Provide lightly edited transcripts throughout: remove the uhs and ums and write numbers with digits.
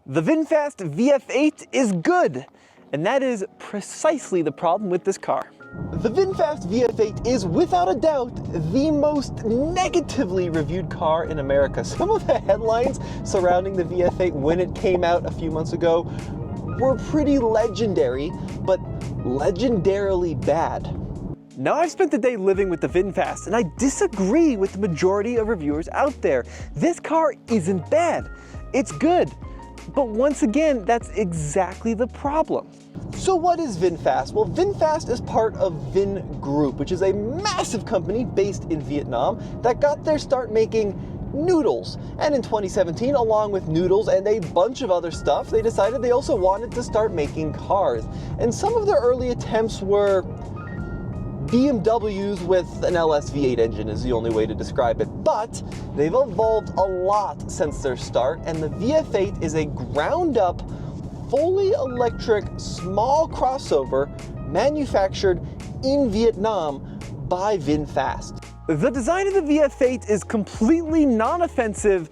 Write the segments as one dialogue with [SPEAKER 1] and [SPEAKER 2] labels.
[SPEAKER 1] The VinFast VF8 is good, and that is precisely the problem with this car. The VinFast VF8 is without a doubt the most negatively reviewed car in America. Some of the headlines surrounding the VF8 when it came out a few months ago were pretty legendary, but legendarily bad. Now, I've spent the day living with the VinFast, and I disagree with the majority of reviewers out there. This car isn't bad. It's good. But once again, that's exactly the problem. So what is VinFast? Well, VinFast is part of Vin Group, which is a massive company based in Vietnam that got their start making noodles. And in 2017, along with noodles and a bunch of other stuff, they decided they also wanted to start making cars. And some of their early attempts were BMWs with an LS V8 engine is the only way to describe it, but they've evolved a lot since their start, and the VF8 is a ground-up, fully electric, small crossover manufactured in Vietnam by VinFast. The design of the VF8 is completely non-offensive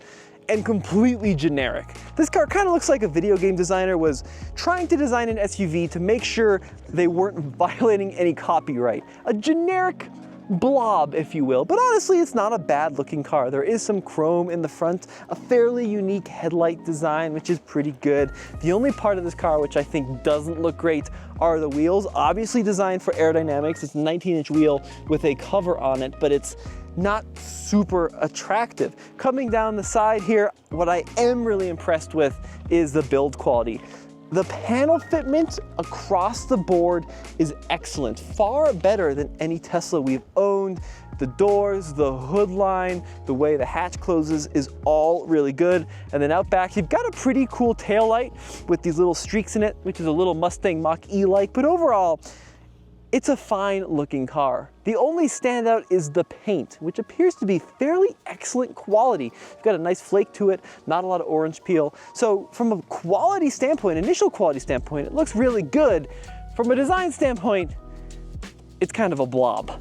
[SPEAKER 1] and completely generic. This car kind of looks like a video game designer was trying to design an SUV to make sure they weren't violating any copyright. A generic blob, if you will. But honestly, it's not a bad looking car. There is some chrome in the front, a fairly unique headlight design, which is pretty good. The only part of this car which I think doesn't look great are the wheels. Obviously designed for aerodynamics. It's a 19-inch wheel with a cover on it, but it's not super attractive. Coming down the side here, what I am really impressed with is the build quality. The panel fitment across the board is excellent, far better than any Tesla we've owned. The doors, the hood line, the way the hatch closes is all really good. And then out back, you've got a pretty cool taillight with these little streaks in it, which is a little Mustang Mach-E-like, but overall, it's a fine looking car. The only standout is the paint, which appears to be fairly excellent quality. It's got a nice flake to it, not a lot of orange peel. So from a quality standpoint, initial quality standpoint, it looks really good. From a design standpoint, it's kind of a blob.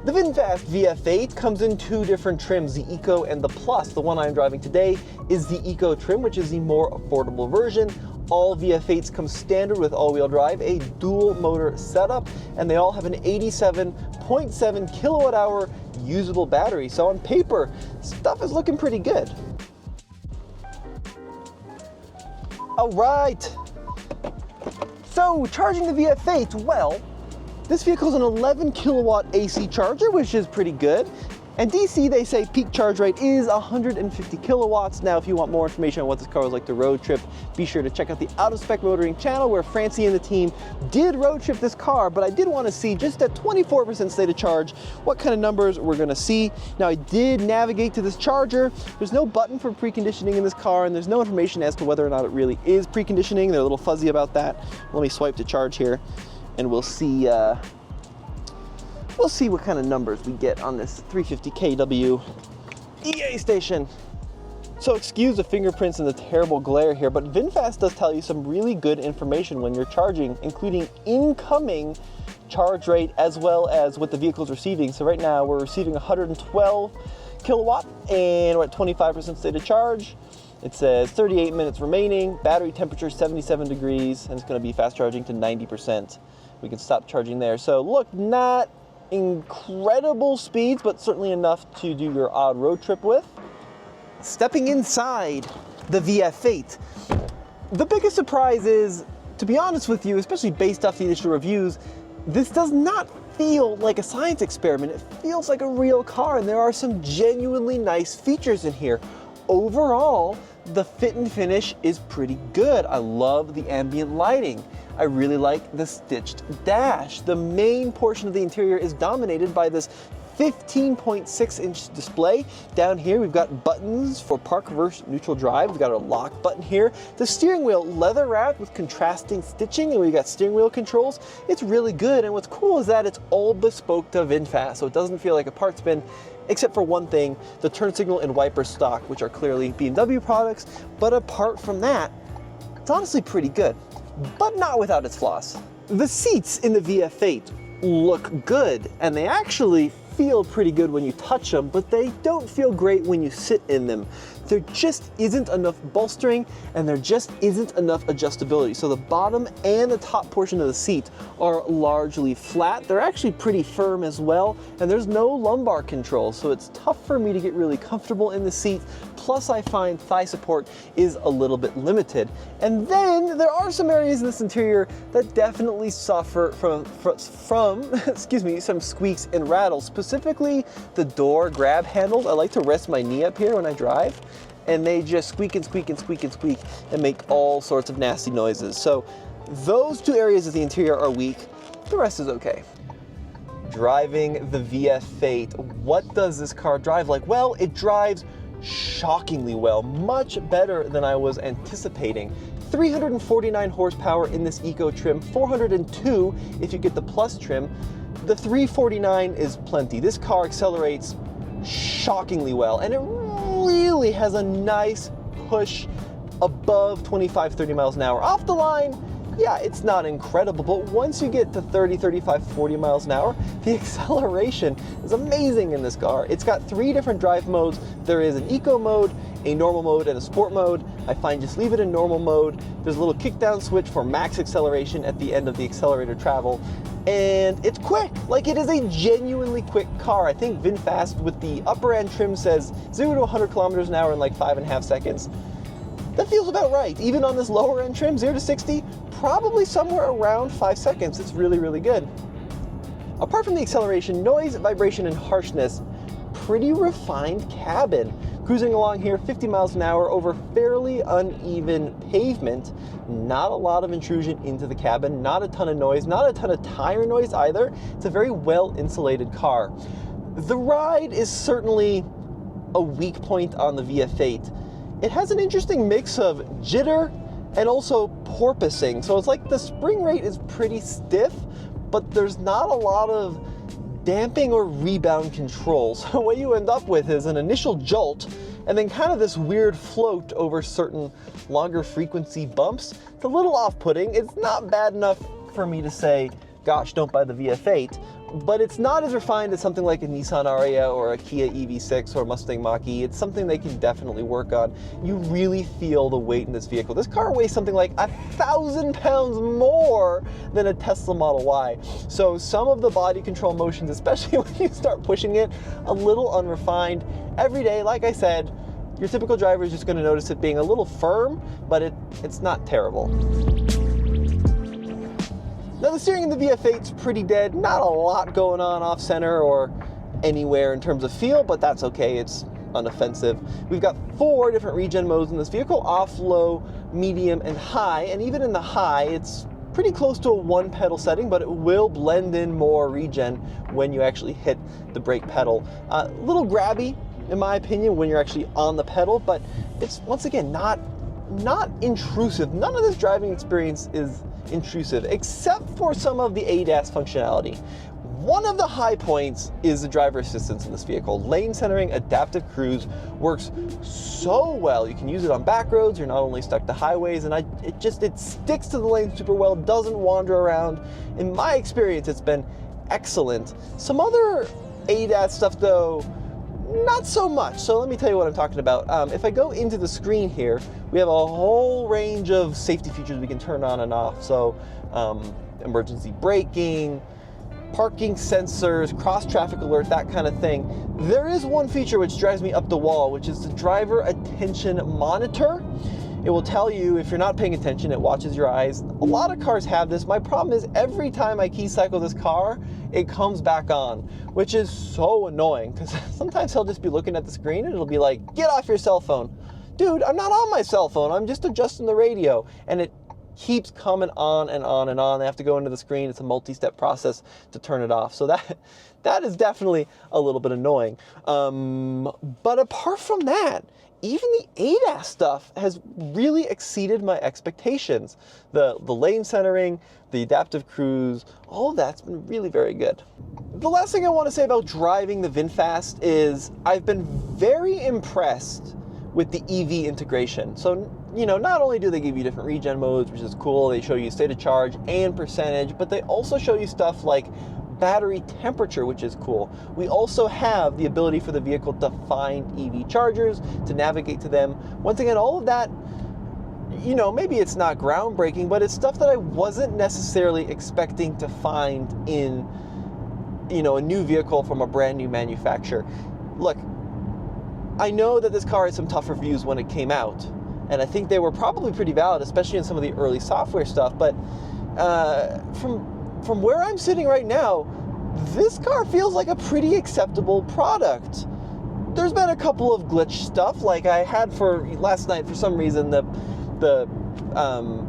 [SPEAKER 1] The VinFast VF8 comes in two different trims, the Eco and the Plus. The one I'm driving today is the Eco trim, which is the more affordable version. All VF8s come standard with all-wheel drive, a dual motor setup, and they all have an 87.7 kilowatt-hour usable battery. So on paper, stuff is looking pretty good. All right. So charging the VF8, well, this vehicle is an 11 kilowatt AC charger, which is pretty good. And DC, they say peak charge rate is 150 kilowatts. Now, if you want more information on what this car was like to road trip, be sure to check out the Out of Spec Motoring channel where Francie and the team did road trip this car, but I did want to see just at 24% state of charge, what kind of numbers we're going to see. Now, I did navigate to this charger. There's no button for preconditioning in this car, and there's no information as to whether or not it really is preconditioning. They're a little fuzzy about that. Let me swipe to charge here, and we'll see what kind of numbers we get on this 350 kW EA station. So excuse the fingerprints and the terrible glare here, but VinFast does tell you some really good information when you're charging, including incoming charge rate as well as what the vehicle's receiving. So right now we're receiving 112 kilowatt and we're at 25% state of charge. It says 38 minutes remaining, battery temperature 77 degrees, and it's going to be fast charging to 90%. We can stop charging there. So look, not incredible speeds, but certainly enough to do your odd road trip with. Stepping inside the VF8, the biggest surprise is, to be honest with you, especially based off the initial reviews, this does not feel like a science experiment. It feels like a real car, and there are some genuinely nice features in here. Overall, the fit and finish is pretty good. I love the ambient lighting. I really like the stitched dash. The main portion of the interior is dominated by this 15.6-inch display. Down here, we've got buttons for park versus neutral drive. We've got a lock button here. The steering wheel, leather wrapped with contrasting stitching, and we've got steering wheel controls. It's really good, and what's cool is that it's all bespoke to VinFast, so it doesn't feel like a parts bin, except for one thing, the turn signal and wiper stock, which are clearly BMW products. But apart from that, it's honestly pretty good, but not without its flaws. The seats in the VF8 look good, and they actually feel pretty good when you touch them, but they don't feel great when you sit in them. there just isn't enough bolstering and there just isn't enough adjustability. So the bottom and the top portion of the seat are largely flat. They're actually pretty firm as well, and there's no lumbar control, so it's tough for me to get really comfortable in the seat. Plus I find thigh support is a little bit limited. And then there are some areas in this interior that definitely suffer from excuse me, some squeaks and rattles. Specifically the door grab handles. I like to rest my knee up here when I drive, and they just squeak and squeak and squeak and squeak and make all sorts of nasty noises. So those two areas of the interior are weak. The rest is okay. Driving the VF8. What does this car drive like? Well, it drives shockingly well, much better than I was anticipating. 349 horsepower in this Eco trim, 402 if you get the Plus trim. The 349 is plenty. This car accelerates shockingly well, and it really has a nice push above 25, 30 miles an hour. Off the line, yeah, it's not incredible, but once you get to 30, 35, 40 miles an hour, the acceleration is amazing in this car. It's got 3 different drive modes. There is an eco mode, a normal mode, and a sport mode. I find just leave it in normal mode. There's a little kickdown switch for max acceleration at the end of the accelerator travel, and it's quick. Like, it is a genuinely quick car. I think VinFast with the upper end trim says 0 to 100 kilometers an hour in like 5.5 seconds. That feels about right. Even on this lower end trim, 0 to 60, probably somewhere around 5 seconds. It's really, really good. Apart from the acceleration, noise, vibration, and harshness, pretty refined cabin. Cruising along here 50 miles an hour over fairly uneven pavement. Not a lot of intrusion into the cabin, not a ton of noise, not a ton of tire noise either. It's a very well insulated car. The ride is certainly a weak point on the VF8. It has an interesting mix of jitter and also porpoising. So it's like the spring rate is pretty stiff, but there's not a lot of damping or rebound control. So what you end up with is an initial jolt and then kind of this weird float over certain longer frequency bumps. It's a little off-putting. It's not bad enough for me to say, gosh, don't buy the VF8, but it's not as refined as something like a Nissan Ariya or a Kia EV6 or Mustang Mach-E. It's something they can definitely work on. You really feel the weight in this vehicle. This car weighs something like 1,000 pounds more than a Tesla Model Y. So some of the body control motions, especially when you start pushing it, a little unrefined. Every day, like I said, your typical driver is just going to notice it being a little firm, but it's not terrible. Now the steering in the VF8's pretty dead, not a lot going on off-center or anywhere in terms of feel, but that's okay, it's unoffensive. We've got 4 different regen modes in this vehicle: off, low, medium, and high, and even in the high, it's pretty close to a 1-pedal setting, but it will blend in more regen when you actually hit the brake pedal. A little grabby, in my opinion, when you're actually on the pedal, but it's, once again, not intrusive. None of this driving experience is intrusive, except for some of the ADAS functionality. One of the high points is the driver assistance in this vehicle. Lane centering adaptive cruise works so well. You can use it on back roads. You're not only stuck to highways, and it sticks to the lane super well, doesn't wander around. In my experience, it's been excellent. Some other ADAS stuff though, not so much. So let me tell you what I'm talking about. If I go into the screen here, we have a whole range of safety features we can turn on and off. So emergency braking, parking sensors, cross traffic alert, that kind of thing. There is one feature which drives me up the wall, which is the driver attention monitor. It will tell you if you're not paying attention, it watches your eyes. A lot of cars have this. My problem is every time I key cycle this car, it comes back on, which is so annoying because sometimes he'll just be looking at the screen and it'll be like, get off your cell phone. Dude, I'm not on my cell phone. I'm just adjusting the radio. And it keeps coming on and on and on. They have to go into the screen. It's a multi-step process to turn it off. So that is definitely a little bit annoying. But apart from that, even the ADAS stuff has really exceeded my expectations. The lane centering, the adaptive cruise, all of that's been really very good. The last thing I want to say about driving the VinFast is I've been very impressed with the EV integration. So, you know, not only do they give you different regen modes, which is cool, they show you state of charge and percentage, but they also show you stuff like battery temperature, which is cool. We also have the ability for the vehicle to find EV chargers, to navigate to them. Once again, all of that, maybe it's not groundbreaking, but it's stuff that I wasn't necessarily expecting to find in, a new vehicle from a brand new manufacturer. Look, I know that this car had some tough reviews when it came out, and I think they were probably pretty valid, especially in some of the early software stuff, but from where I'm sitting right now, this car feels like a pretty acceptable product. There's been a couple of glitch stuff, like I had for last night. For some reason, the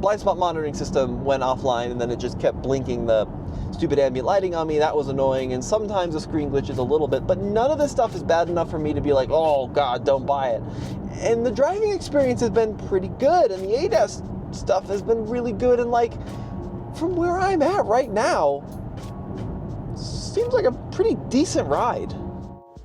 [SPEAKER 1] blind spot monitoring system went offline, and then it just kept blinking the stupid ambient lighting on me. That was annoying, and sometimes the screen glitches a little bit, but none of this stuff is bad enough for me to be like, oh God, don't buy it. And the driving experience has been pretty good, and the ADAS stuff has been really good, and from where I'm at right now, seems like a pretty decent ride.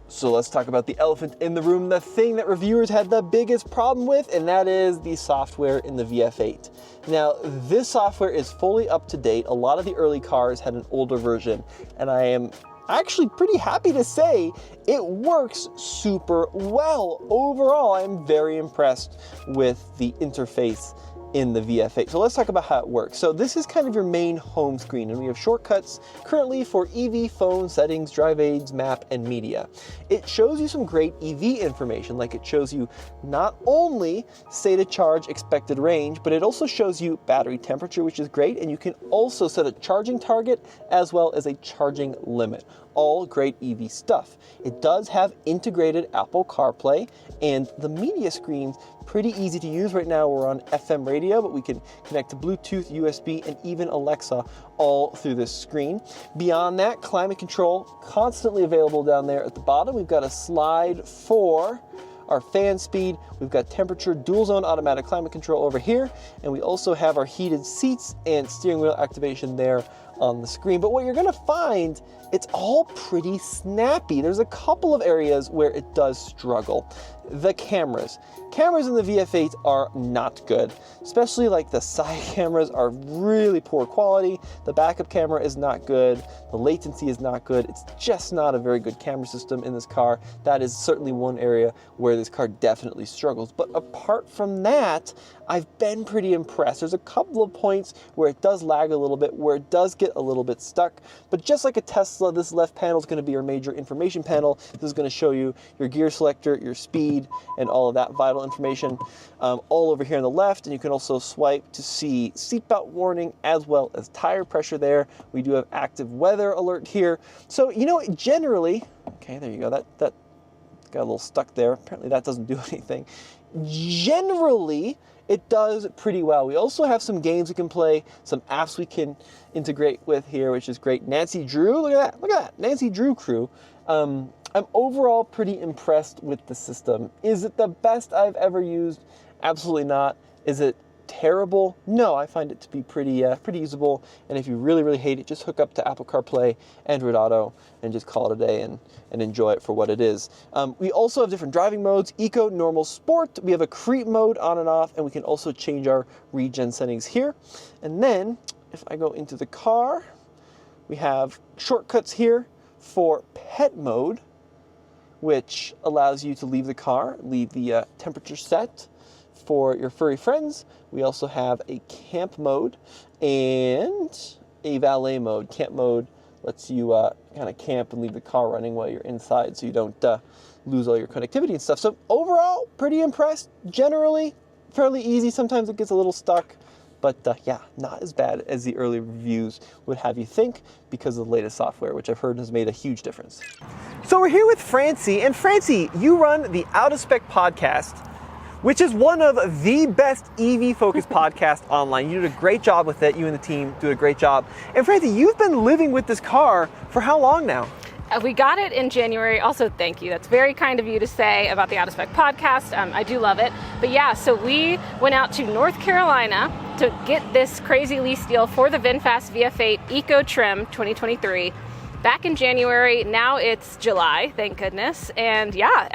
[SPEAKER 1] So let's talk about the elephant in the room, the thing that reviewers had the biggest problem with, and that is the software in the VF8. Now, this software is fully up to date. A lot of the early cars had an older version, and I am actually pretty happy to say it works super well. Overall, I'm very impressed with the interface in the VF8. So let's talk about how it works. So this is kind of your main home screen, and we have shortcuts currently for EV, phone, settings, drive aids, map, and media. It shows you some great EV information, like it shows you not only state of charge, expected range, but it also shows you battery temperature, which is great, and you can also set a charging target as well as a charging limit. All great EV stuff. It does have integrated Apple CarPlay, and the media screen's pretty easy to use. Right now we're on FM radio, but we can connect to Bluetooth, USB, and even Alexa all through this screen. Beyond that, climate control constantly available down there at the bottom. We've got a slide for our fan speed, we've got temperature, dual zone automatic climate control over here, and we also have our heated seats and steering wheel activation there on the screen. But what you're gonna find, it's all pretty snappy. There's a couple of areas where it does struggle. The cameras. Cameras in the VF8 are not good, especially like the side cameras are really poor quality. The backup camera is not good. The latency is not good. It's just not a very good camera system in this car. That is certainly one area where this car definitely struggles. But apart from that, I've been pretty impressed. There's a couple of points where it does lag a little bit, where it does get a little bit stuck. But just like a Tesla, this left panel is going to be your major information panel. This is going to show you your gear selector, your speed, and all of that vital information all over here on the left. And you can also swipe to see seatbelt warning as well as tire pressure there. We do have active weather alert here. So, generally, okay, there you go. That got a little stuck there. Apparently that doesn't do anything. Generally, it does pretty well. We also have some games we can play, some apps we can integrate with here, which is great. Nancy Drew, look at that, Nancy Drew crew. I'm overall pretty impressed with the system. Is it the best I've ever used? Absolutely not. Is it terrible? No, I find it to be pretty usable. And if you really, really hate it, just hook up to Apple CarPlay, Android Auto, and just call it a day and enjoy it for what it is. We also have different driving modes: Eco, Normal, Sport. We have a Creep mode on and off, and we can also change our regen settings here. And then, if I go into the car, we have shortcuts here for Pet mode, which allows you to leave the car, leave the temperature set for your furry friends. We also have a camp mode and a valet mode. Camp mode lets you kind of camp and leave the car running while you're inside, so you don't lose all your connectivity and stuff. So overall, pretty impressed. Generally, fairly easy. Sometimes it gets a little stuck, but yeah, not as bad as the early reviews would have you think, because of the latest software, which I've heard has made a huge difference. So we're here with Francie, and Francie, you run the Out of Spec podcast, which is one of the best EV-focused podcasts online. You did a great job with it. You and the team do a great job. And Francie, you've been living with this car for how long now?
[SPEAKER 2] We got it in January. Also, thank you. That's very kind of you to say about the Out of Spec podcast. I do love it. But yeah, so we went out to North Carolina to get this crazy lease deal for the VinFast VF8 Eco Trim 2023 back in January. Now it's July, thank goodness. And yeah,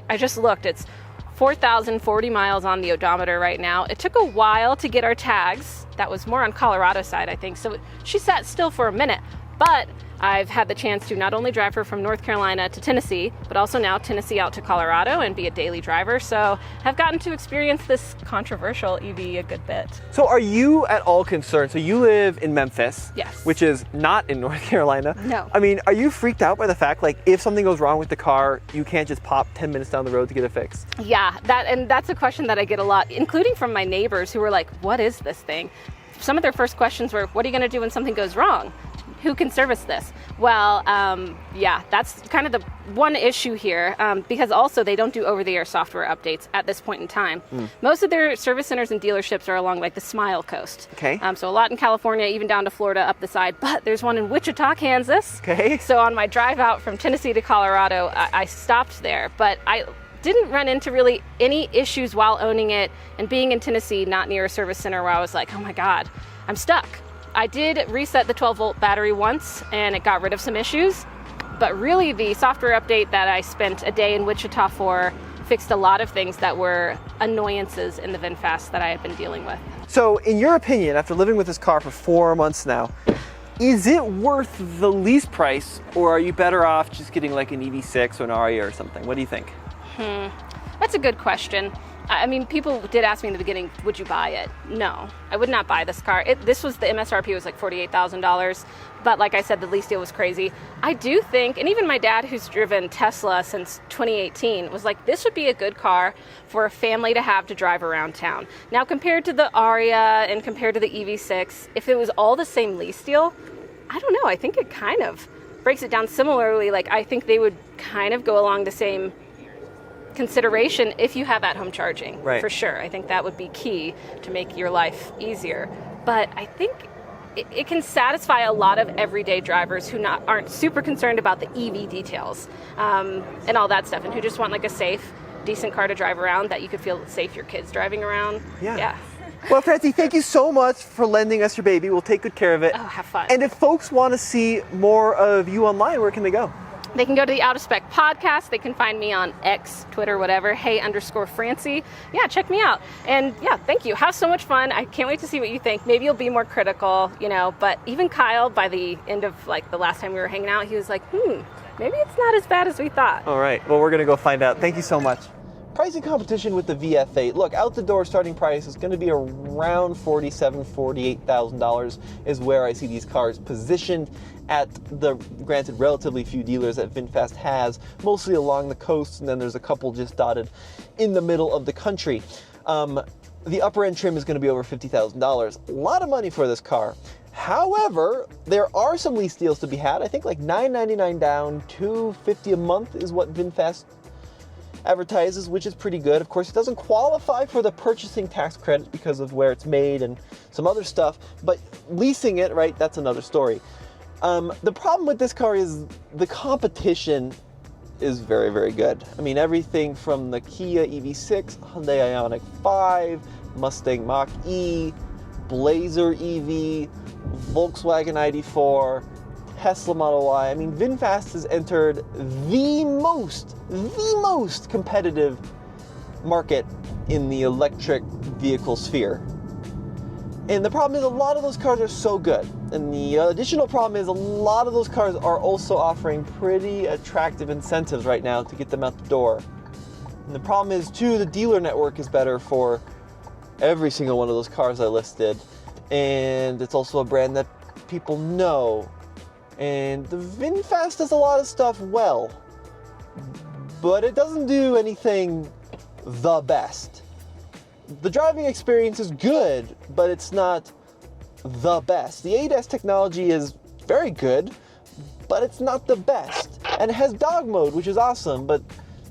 [SPEAKER 2] I just looked, it's 4,040 miles on the odometer right now. It took a while to get our tags. That was more on Colorado side, I think. So she sat still for a minute. But I've had the chance to not only drive her from North Carolina to Tennessee, but also now Tennessee out to Colorado and be a daily driver. So I've gotten to experience this controversial EV a good bit.
[SPEAKER 1] So are you at all concerned? So you live in Memphis,
[SPEAKER 2] Yes.
[SPEAKER 1] which is not in North Carolina.
[SPEAKER 2] No.
[SPEAKER 1] I mean, are you freaked out by the fact, like, if something goes wrong with the car, you can't just pop 10 minutes down the road to get it fixed?
[SPEAKER 2] Yeah, that's a question that I get a lot, including from my neighbors who are like, what is this thing? Some of their first questions were, what are you going to do when something goes wrong? Who can service this? Well, yeah, that's kind of the one issue here, because also they don't do over-the-air software updates at this point in time. Most of their service centers and dealerships are along like the Smile Coast.
[SPEAKER 1] Okay.
[SPEAKER 2] So a lot in California, even down to Florida up the side, but there's one in Wichita, Kansas.
[SPEAKER 1] Okay.
[SPEAKER 2] So on my drive out from Tennessee to Colorado, I stopped there, but I didn't run into really any issues while owning it, and being in Tennessee, not near a service center where I was like, oh my God, I'm stuck. I did reset the 12-volt battery once, and it got rid of some issues, but really the software update that I spent a day in Wichita for fixed a lot of things that were annoyances in the VinFast that I had been dealing with.
[SPEAKER 1] So in your opinion, after living with this car for 4 months now, is it worth the lease price, or are you better off just getting like an EV6 or an Aria or something? What do you think?
[SPEAKER 2] That's a good question. I mean, people did ask me in the beginning, would you buy it? No, I would not buy this car. This was, the MSRP was like $48,000, but like I said, the lease deal was crazy. I do think, and even my dad, who's driven Tesla since 2018, was like, this would be a good car for a family to have to drive around town. Now, compared to the Aria and compared to the EV6, if it was all the same lease deal, I don't know, I think it kind of breaks it down similarly. Like, I think they would kind of go along the same consideration if you have at-home charging,
[SPEAKER 1] right,
[SPEAKER 2] for sure. I think that would be key to make your life easier. But I think it can satisfy a lot of everyday drivers who aren't super concerned about the EV details and all that stuff, and who just want like a safe, decent car to drive around that you could feel safe your kids driving around. Yeah.
[SPEAKER 1] Well, Francie, thank you so much for lending us your baby. We'll take good care of it.
[SPEAKER 2] Oh, have fun.
[SPEAKER 1] And if folks want to see more of you online, where can they go?
[SPEAKER 2] They can go to the Out of Spec podcast. They can find me on X, Twitter, whatever, hey_Francie. Yeah, check me out. And yeah, thank you. Have so much fun. I can't wait to see what you think. Maybe you'll be more critical, but even Kyle, by the end of like the last time we were hanging out, he was like, maybe it's not as bad as we thought.
[SPEAKER 1] All right. Well, we're going to go find out. Thank you so much. Pricing competition with the VF8. Look, out the door starting price is going to be around $47,000, $48,000 is where I see these cars positioned at the, granted, relatively few dealers that VinFast has, mostly along the coast, and then there's a couple just dotted in the middle of the country. The upper end trim is going to be over $50,000. A lot of money for this car. However, there are some lease deals to be had. I think like $999 down, $250 a month is what VinFast advertises, which is pretty good. Of course, it doesn't qualify for the purchasing tax credit because of where it's made and some other stuff, but leasing it, right, that's another story. The problem with this car is the competition is very, very good. I mean, everything from the Kia EV6, Hyundai Ioniq 5, Mustang Mach-E, Blazer EV, Volkswagen ID4, Tesla Model Y. I mean, VinFast has entered the most competitive market in the electric vehicle sphere. And the problem is a lot of those cars are so good. And the additional problem is a lot of those cars are also offering pretty attractive incentives right now to get them out the door. And the problem is, too, the dealer network is better for every single one of those cars I listed. And it's also a brand that people know. And the VinFast does a lot of stuff well, but it doesn't do anything the best. The driving experience is good, but it's not the best. The ADAS technology is very good, but it's not the best. And it has dog mode, which is awesome, but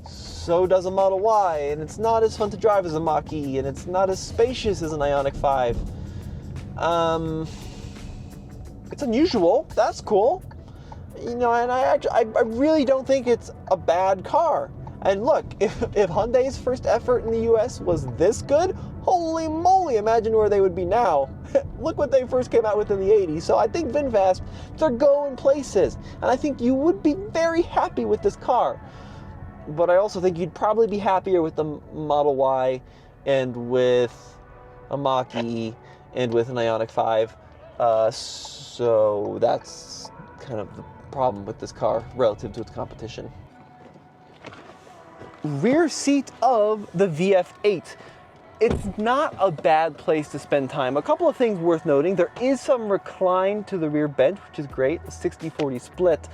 [SPEAKER 1] so does a Model Y, and it's not as fun to drive as a Mach-E, and it's not as spacious as an Ioniq 5. It's unusual, that's cool. And I really don't think it's a bad car. And look, if Hyundai's first effort in the US was this good, holy moly, imagine where they would be now. Look what they first came out with in the 80s. So I think VinFast, they're going places. And I think you would be very happy with this car. But I also think you'd probably be happier with the Model Y and with a Mach-E and with an Ioniq 5. So that's kind of the problem with this car relative to its competition. Rear seat of the VF8. It's not a bad place to spend time. A couple of things worth noting. There is some recline to the rear bench, which is great, a 60-40 split.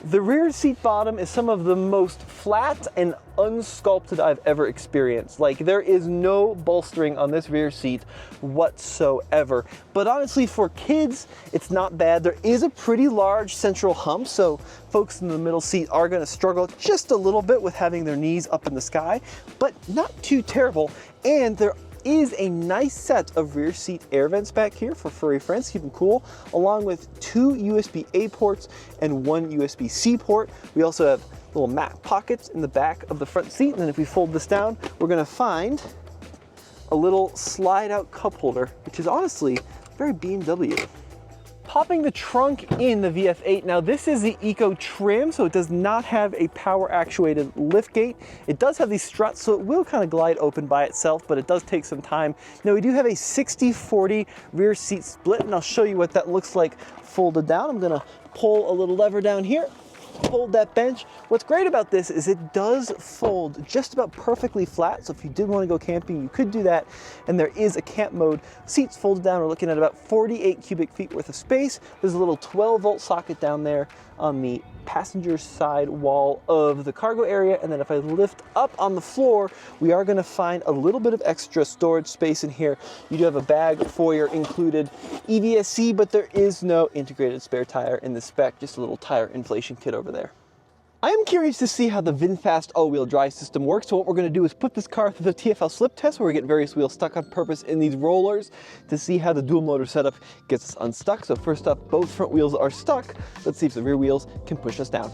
[SPEAKER 1] The rear seat bottom is some of the most flat and unsculpted I've ever experienced. Like, there is no bolstering on this rear seat whatsoever. But honestly, for kids, it's not bad. There is a pretty large central hump, so folks in the middle seat are going to struggle just a little bit with having their knees up in the sky, but not too terrible. And there is a nice set of rear seat air vents back here for furry friends, keep them cool, along with 2 USB-A ports and 1 USB-C port. We also have little mat pockets in the back of the front seat, and then if we fold this down, we're gonna find a little slide out cup holder, which is honestly very BMW. Popping the trunk in the VF8. Now this is the Eco trim, so it does not have a power actuated lift gate. It does have these struts, so it will kind of glide open by itself, but it does take some time. Now we do have a 60-40 rear seat split, and I'll show you what that looks like folded down. I'm gonna pull a little lever down here, fold that bench. What's great about this is it does fold just about perfectly flat, so if you did want to go camping, you could do that. And there is a camp mode. Seats folded down, we're looking at about 48 cubic feet worth of space. There's a little 12-volt socket down there on the passenger side wall of the cargo area, and then if I lift up on the floor, we are going to find a little bit of extra storage space in here. You do have a bag foyer included, EVSC, but there is no integrated spare tire in the spec, just a little tire inflation kit over there. I am curious to see how the VinFast all-wheel drive system works, so what we're going to do is put this car through the TFL slip test, where we get various wheels stuck on purpose in these rollers to see how the dual motor setup gets us unstuck. So first up, both front wheels are stuck. Let's see if the rear wheels can push us down.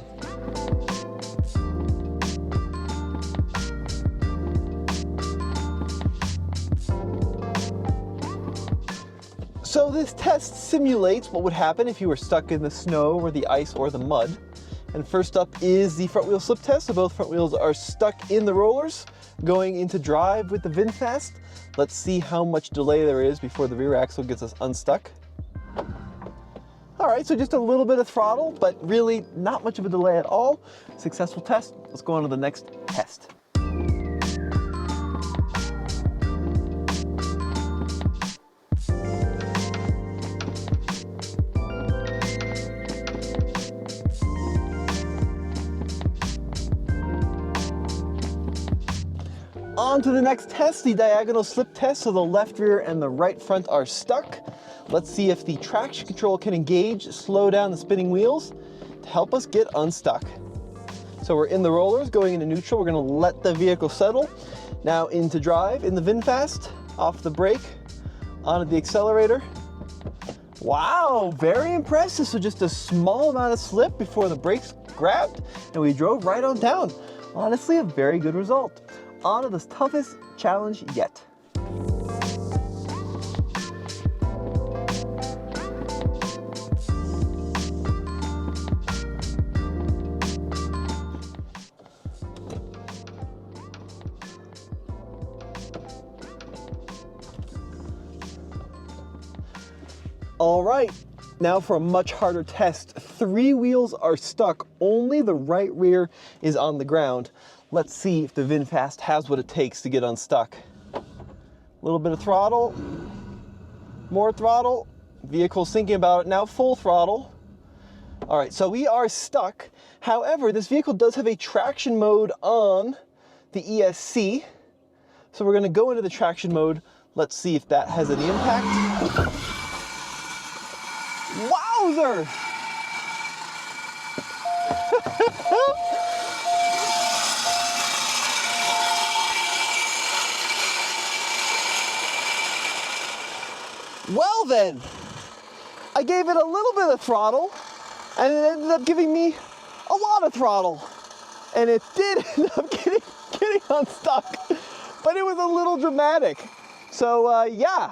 [SPEAKER 1] So this test simulates what would happen if you were stuck in the snow or the ice or the mud. And first up is the front wheel slip test. So both front wheels are stuck in the rollers, going into drive with the VinFast. Let's see how much delay there is before the rear axle gets us unstuck. All right, so just a little bit of throttle, but really not much of a delay at all. Successful test. Let's go on to the next test. On to the next test, the diagonal slip test. So the left rear and the right front are stuck. Let's see if the traction control can engage, slow down the spinning wheels to help us get unstuck. So we're in the rollers, going into neutral. We're going to let the vehicle settle. Now into drive in the VinFast, off the brake, onto the accelerator. Wow, very impressive. So just a small amount of slip before the brakes grabbed, and we drove right on down. Honestly, a very good result. On to the toughest challenge yet. All right, now for a much harder test. 3 wheels are stuck, only the right rear is on the ground. Let's see if the VinFast has what it takes to get unstuck. A little bit of throttle, more throttle, vehicle thinking about it now, full throttle. All right, so we are stuck. However, this vehicle does have a traction mode on the ESC. So we're gonna go into the traction mode. Let's see if that has any impact. Wowzer! Well then, I gave it a little bit of throttle, and it ended up giving me a lot of throttle. And it did end up getting unstuck, but it was a little dramatic. So yeah,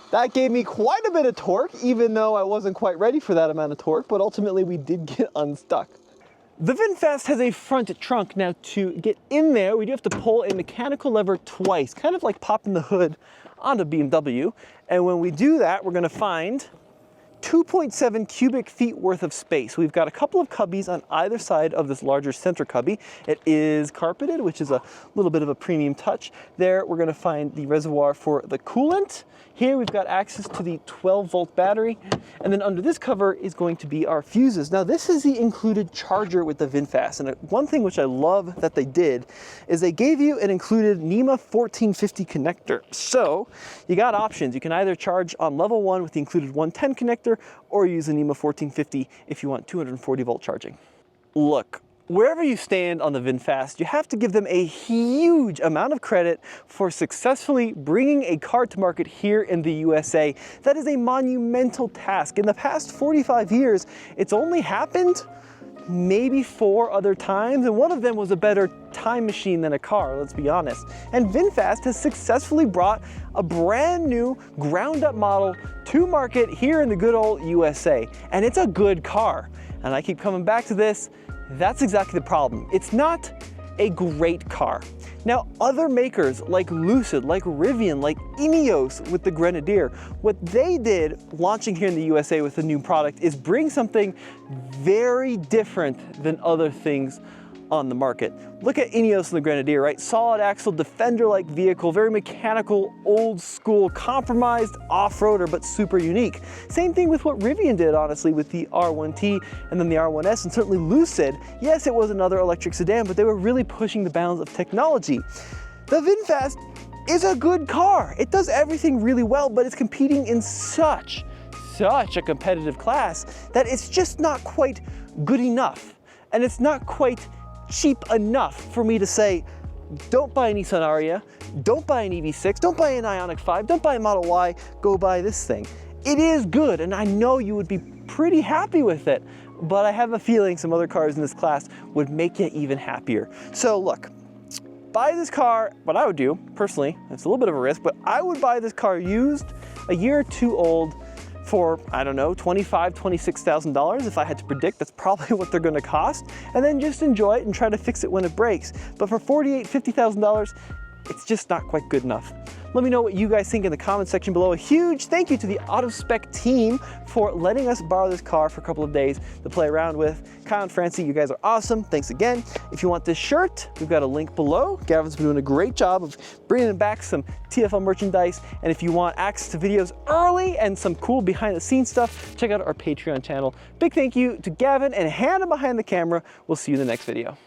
[SPEAKER 1] that gave me quite a bit of torque, even though I wasn't quite ready for that amount of torque, but ultimately we did get unstuck. The VinFast has a front trunk. Now to get in there, we do have to pull a mechanical lever twice, kind of like popping the hood onto BMW. And when we do that, we're gonna find 2.7 cubic feet worth of space. We've got a couple of cubbies on either side of this larger center cubby. It is carpeted, which is a little bit of a premium touch. There, we're gonna find the reservoir for the coolant. Here we've got access to the 12-volt battery, and then under this cover is going to be our fuses. Now this is the included charger with the VinFast, and one thing which I love that they did is they gave you an included NEMA 1450 connector. So you got options. You can either charge on level 1 with the included 110 connector, or use a NEMA 1450 if you want 240-volt charging. Look, wherever you stand on the VinFast, you have to give them a huge amount of credit for successfully bringing a car to market here in the USA. That is a monumental task. In the past 45 years, it's only happened maybe 4 other times, and one of them was a better time machine than a car, let's be honest. And VinFast has successfully brought a brand new ground up model to market here in the good old USA. And it's a good car. And I keep coming back to this. That's exactly the problem. It's not a great car. Now, other makers like Lucid, like Rivian, like Ineos with the Grenadier, what they did launching here in the USA with a new product is bring something very different than other things on the market. Look at Ineos and the Grenadier, right? Solid axle, Defender-like vehicle, very mechanical, old school, compromised off-roader, but super unique. Same thing with what Rivian did, honestly, with the R1T and then the R1S, and certainly Lucid. Yes, it was another electric sedan, but they were really pushing the bounds of technology. The VinFast is a good car. It does everything really well, but it's competing in such a competitive class that it's just not quite good enough. And it's not quite cheap enough for me to say, don't buy a Nissan Ariya, don't buy an EV6, don't buy an Ioniq 5, don't buy a Model Y, go buy this thing. It is good, and I know you would be pretty happy with it, but I have a feeling some other cars in this class would make you even happier. So look, buy this car, what I would do, personally, it's a little bit of a risk, but I would buy this car used, a year or two old, for, I don't know, $25,000, $26,000. If I had to predict, that's probably what they're gonna cost. And then just enjoy it and try to fix it when it breaks. But for $48,000, $50,000, it's just not quite good enough. Let me know what you guys think in the comment section below. A huge thank you to the AutoSpec team for letting us borrow this car for a couple of days to play around with. Kyle and Francie, you guys are awesome. Thanks again. If you want this shirt, we've got a link below. Gavin's been doing a great job of bringing back some TFL merchandise. And if you want access to videos early and some cool behind the scenes stuff, check out our Patreon channel. Big thank you to Gavin and Hannah behind the camera. We'll see you in the next video.